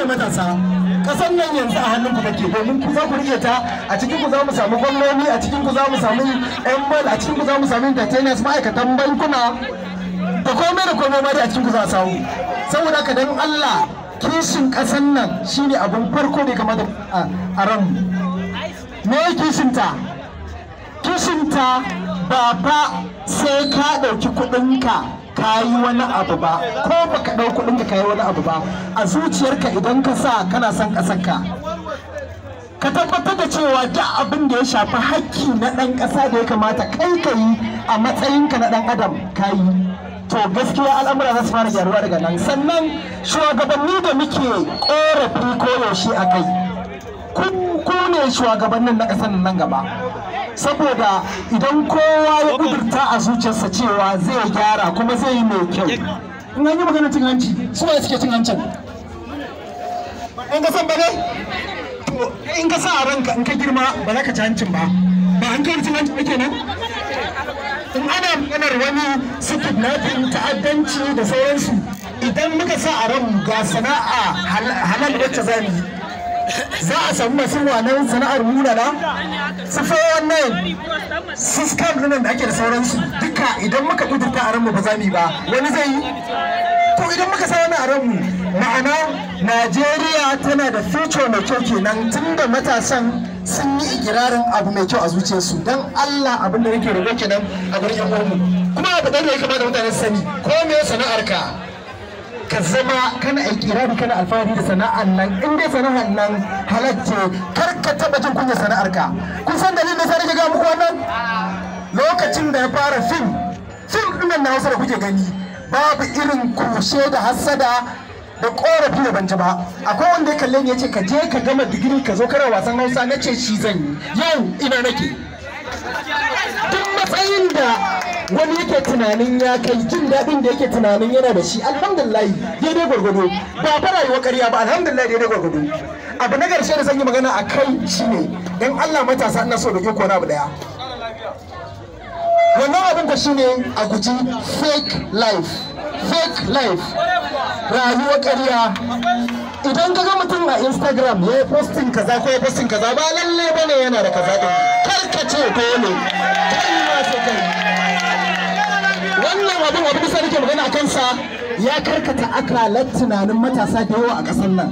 ne matasa, kasan nan yanzu a hannun ku take, domin ku za ku rike ta, a cikin ku za mu samu gwamnoni, a cikin ku za mu samu yan bal, a cikin ku za mu samu entertainers, ma'aikatan bankuna da komai da komai ma da a cikin ku za a samu. Saboda haka dan Allah kishin kasan nan shine abun farko da kamar a ran me kishinta? Kishinta ba fa sai ka ɗauki kuɗinka ka yi wani abu ba, ko baka ɗau kuɗinka ka yi wani abu ba, a zuciyarka idan ka sa kana son ƙasarka ka tabbatar da cewa duk abin da ya shafi hakki na ɗan ƙasa da ya kamata kai ka yi a matsayinka na ɗan adam ka yi. To gaskiya al'amura za su fara gyaruwa daga nan. Sannan shugabanni da muke ƙorafi koyaushe a kai, ku ne shugabannin na ƙasar nan gaba, saboda idan kowa ya ƙudurta a zuciyarsa cewa zai gyara kuma zai yi mai kyau. In an yi maganar cin hanci, su ne suke cin hancin? In ka san ba ne? To in ka sa a ranka in ka girma ba za ka ci hancin ba, ba an kai cin hancin ba kenan? In ana maganar wani su kidnapping, ta'addanci da sauransu, idan muka sa a ran ga sana'a halal wacce za mu yi, za a samu masu wannan sana'ar munana, su fa wannan su scam nan da ake da sauransu duka idan muka kudurta a ranmu ba za mu yi ba, wani zai yi? To idan muka sa wani a ranmu, ma'ana Najeriya tana da future mai kyau kenan, tunda matasan sun yi ikirarin abu mai kyau a zuciyarsu. Dan Allah abin da nake roƙo kenan a gurin yan uwanmu. Kuma abu da ya kamata mutane su sani, ko me sana'arka ka zama kana ikirari kana alfahari da sana'ar nan, in dai sana'ar nan halacce, kar ka taba jin kunya sana'arka. Kun san dalilin da sai ga muku wannan? Lokacin da ya fara fim din na Hausa da kuke gani, babu irin kushe da hassada da korafi da banci ba. Akwai wanda ya kalle ni ya ce ka je ka gama digiri ka zo kana wasan Hausa, na ce shi zan yi. Yau ina nake. Duk matsayin da wani yake tunanin ya kai, jin daɗin da yake tunanin yana da shi, alhamdulillah daidai gwargwado, ba fa rayuwar ƙarya ba, alhamdulillah daidai gwargwado. Abu na ƙarshe da zan yi magana a kai shine, dan Allah matasa ina so da ke kona abu daya. Wannan abin da shine a guji fake life, rayuwar ƙarya. Idan ka ga mutum a Instagram ya yi posting kaza ko ya posting kaza, ba lalle bane yana da kaza din, karkace dole kai ma sai kai. Wannan abin da nake magana a kansa ya karkata akalar tunanin matasa da yawa a ƙasar nan.